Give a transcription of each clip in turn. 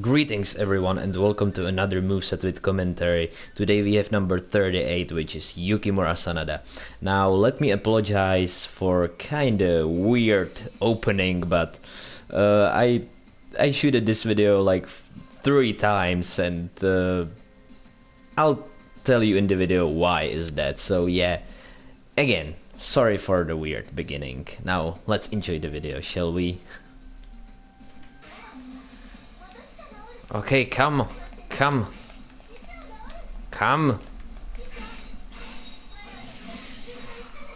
Greetings everyone and welcome to another moveset with commentary. Today we have number 38, which is Yukimura Sanada. Now let me apologize for kinda weird opening, but I shooted this video like 3 times and I'll tell you in the video why is that. So yeah, again, sorry for the weird beginning. Now let's enjoy the video, shall we? Okay, come.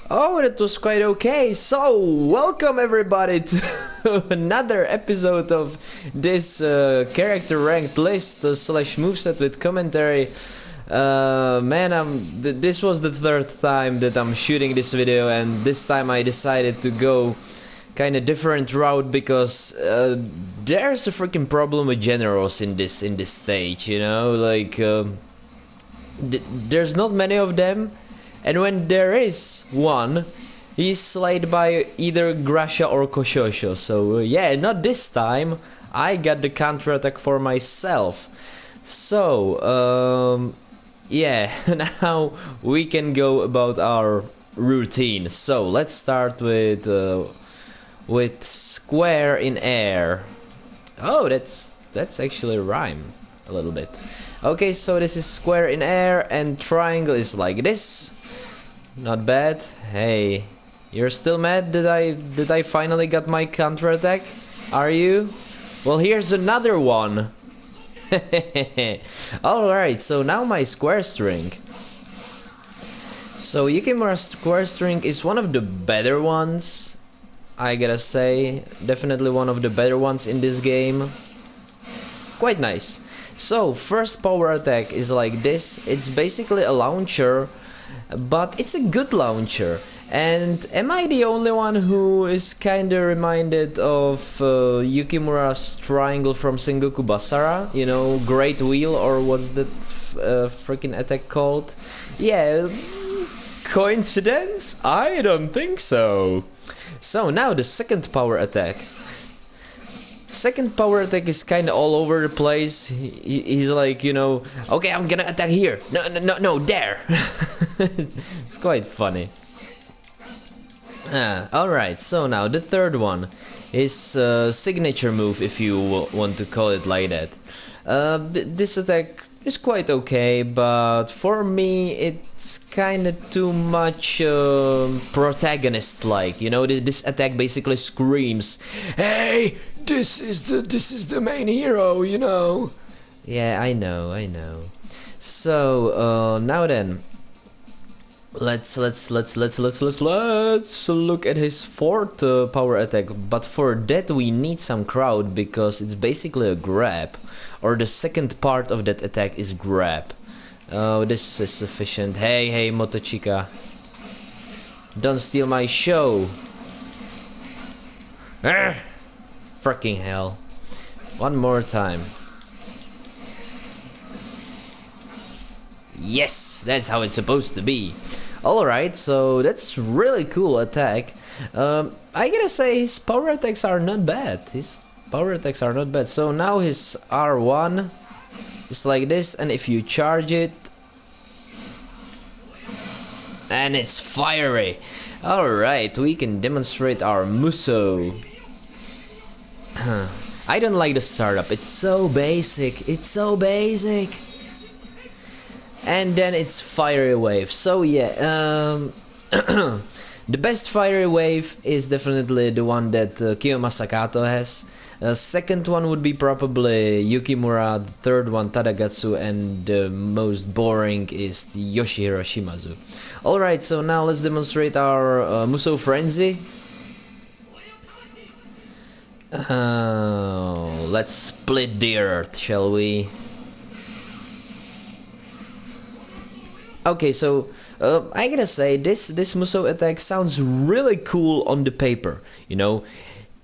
Oh, that was quite okay. So, welcome everybody to another episode of this character ranked list slash moveset with commentary. Man, this was the third time that I'm shooting this video, and this time I decided to go kind of different route because there's a freaking problem with generals in this stage, you know, like there's not many of them, and when there is one, he's slayed by either Gracia or Koshosho. So yeah, not this time. I got the counterattack for myself. So yeah, now we can go about our routine. So let's start with square in air. Oh, that's actually a rhyme a little bit. Okay, so this is square in air and triangle is like this. Not bad. Hey, you're still mad that I finally got my counterattack? Are you? Well, here's another one. Alright, so now my square string. So Yukimura's square string is one of the better ones, I gotta say. Definitely one of the better ones in this game. Quite nice. So first power attack is like this. It's basically a launcher, but it's a good launcher. And am I the only one who is kinda reminded of Yukimura's triangle from Sengoku Basara? You know, Great Wheel, or what's that freaking attack called? Yeah, coincidence? I don't think so. So now the second power attack. Second power attack is kind of all over the place. He's like, you know, okay, I'm gonna attack here. No, there. It's quite funny. Alright, so now the third one is signature move, if you want to call it like that. This attack is quite okay, but for me it's kinda too much protagonist-like. You know, this attack basically screams, "Hey, this is the main hero," you know. Yeah, I know. So now then, let's look at his fourth power attack. But for that we need some crowd because it's basically a grab. Or the second part of that attack is grab. Oh, this is sufficient. Hey, Motochika. Don't steal my show. Fucking hell. One more time. Yes, that's how it's supposed to be. Alright, so that's really cool attack. I gotta say his power attacks are not bad. So now his R1 is like this, and if you charge it, and it's fiery. Alright, we can demonstrate our Musou. I don't like the startup, it's so basic. And then it's fiery wave. So yeah, the best fiery wave is definitely the one that Kiyoma Sakato has. Second one would be probably Yukimura, the third one Tadagatsu, and the most boring is the Yoshihiro Shimazu. Alright, so now let's demonstrate our Musou Frenzy. Let's split the earth, shall we? Okay, so I gotta say this Musou attack sounds really cool on the paper, you know.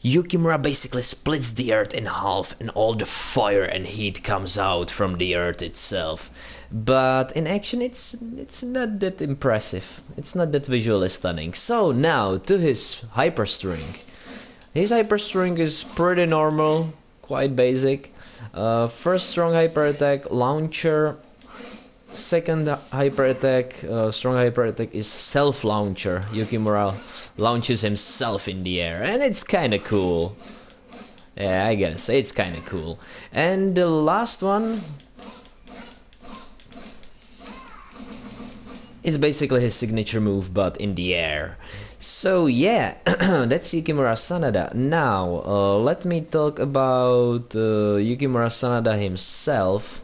Yukimura basically splits the earth in half and all the fire and heat comes out from the earth itself. But in action it's not that impressive. It's not that visually stunning. So now to his hyper string. His hyper string is pretty normal, quite basic. First strong hyper attack, launcher. Second hyper attack, strong hyper attack is self launcher. Yukimura launches himself in the air, and it's kind of cool. Yeah, I gotta say it's kind of cool. And the last one is basically his signature move, but in the air. So yeah, that's Yukimura Sanada. Now, let me talk about Yukimura Sanada himself,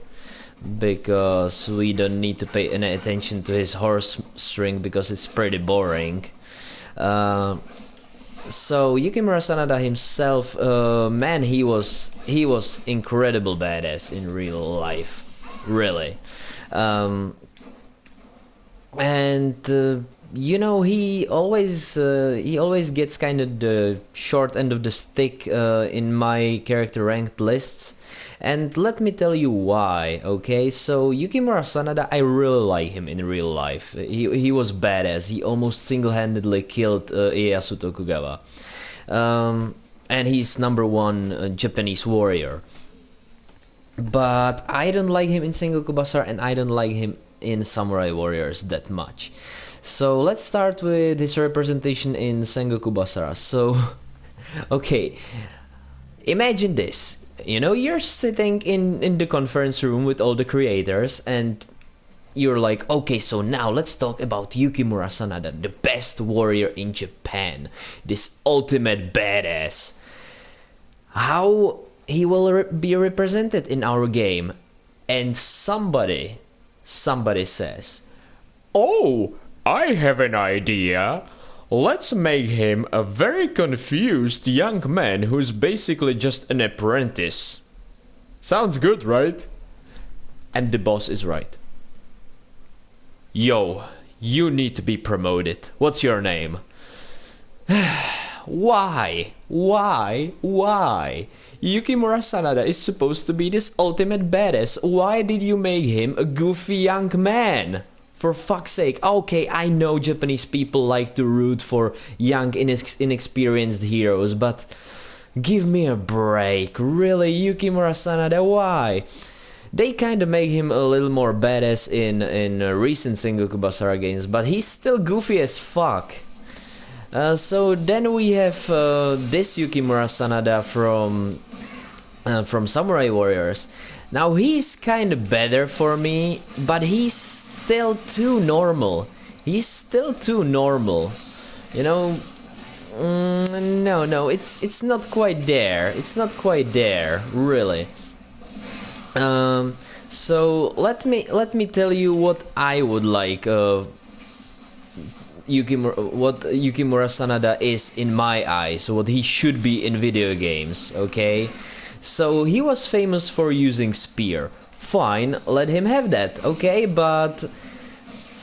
because we don't need to pay any attention to his horse string because it's pretty boring. So Yukimura Sanada himself, man, he was incredible badass in real life, really. You know, he always gets kind of the short end of the stick in my character ranked lists, and let me tell you why. Okay, so Yukimura Sanada, I really like him in real life. He was badass. He almost single-handedly killed Ieyasu Tokugawa, and he's #1 Japanese warrior. But I don't like him in Sengoku Basara, and I don't like him in Samurai Warriors that much. So let's start with his representation in Sengoku Basara. So, okay, imagine this. You know, you're sitting in the conference room with all the creators, and you're like, okay, so now let's talk about Yukimura Sanada, the best warrior in Japan, this ultimate badass. How he will be represented in our game. And somebody says, "Oh, I have an idea. Let's make him a very confused young man who's basically just an apprentice." Sounds good, right? And the boss is right. "Yo, you need to be promoted. What's your name?" Why? Yukimura Sanada is supposed to be this ultimate badass. Why did you make him a goofy young man? For fuck's sake. Okay, I know Japanese people like to root for young, inexperienced heroes, but give me a break. Really, Yukimura Sanada, why? They kinda make him a little more badass in recent Sengoku Basara games, but he's still goofy as fuck. So then we have this Yukimura Sanada from Samurai Warriors. Now he's kinda better for me, but he's still too normal. You know, no, it's not quite there. It's not quite there, really. So let me tell you what I would like what Yukimura Sanada is in my eyes, what he should be in video games, okay? So he was famous for using spear. Fine, let him have that, okay? But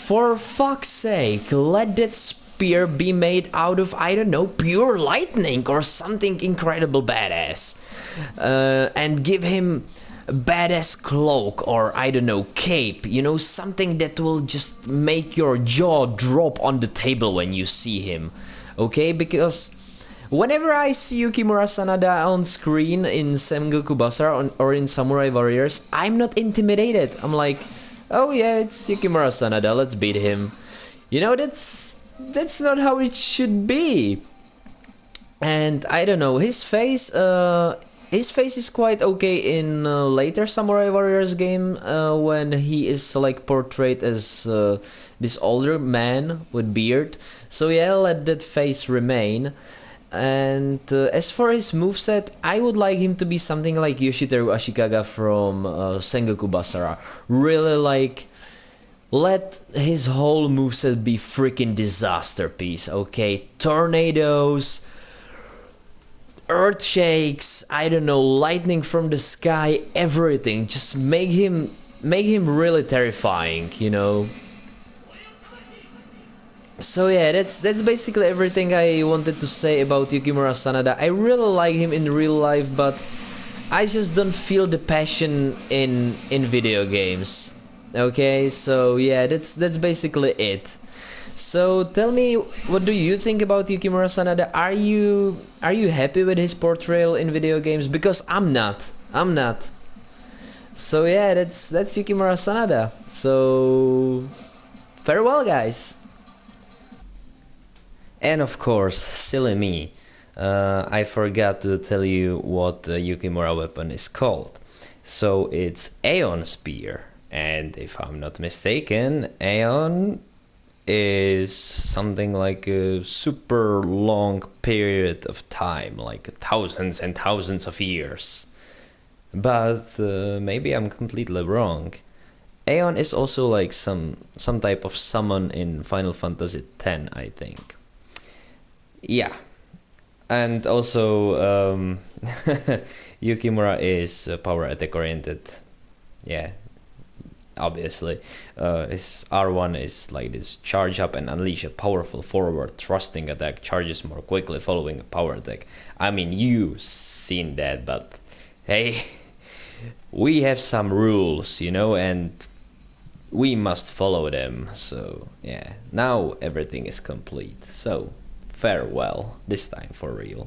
for fuck's sake, let that spear be made out of, I don't know, pure lightning or something incredible badass. And give him badass cloak or I don't know, cape, you know, something that will just make your jaw drop on the table when you see him, okay? Because whenever I see Yukimura Sanada on screen in Sengoku Basara or in Samurai Warriors, I'm not intimidated. I'm like, oh yeah, it's Yukimura Sanada, let's beat him. You know, that's not how it should be. And I don't know, his face is quite okay in later Samurai Warriors game when he is like portrayed as this older man with beard. So yeah, let that face remain. And as for his moveset, I would like him to be something like Yoshiteru Ashikaga from Sengoku Basara. Really like, let his whole moveset be freaking disaster piece, okay? Tornadoes, earth shakes, I don't know, lightning from the sky, everything. Just make him really terrifying, you know. So yeah, that's basically everything I wanted to say about Yukimura Sanada. I really like him in real life, but I just don't feel the passion in video games. Okay, so yeah, that's basically it. So tell me, what do you think about Yukimura Sanada? Are you happy with his portrayal in video games? Because I'm not. So yeah, that's Yukimura Sanada. So farewell, guys. And of course, silly me, I forgot to tell you what the Yukimura weapon is called. So it's Aeon Spear, and if I'm not mistaken, Aeon is something like a super long period of time, like thousands and thousands of years. But maybe I'm completely wrong. Aeon is also like some type of summon in Final Fantasy X, I think. Yeah, and also Yukimura is power attack oriented. Yeah, obviously. His R1 is like this: charge up and unleash a powerful forward thrusting attack, charges more quickly following a power attack. I mean, you've seen that, but hey, we have some rules, you know, and we must follow them. So yeah, now everything is complete. So farewell, this time for real.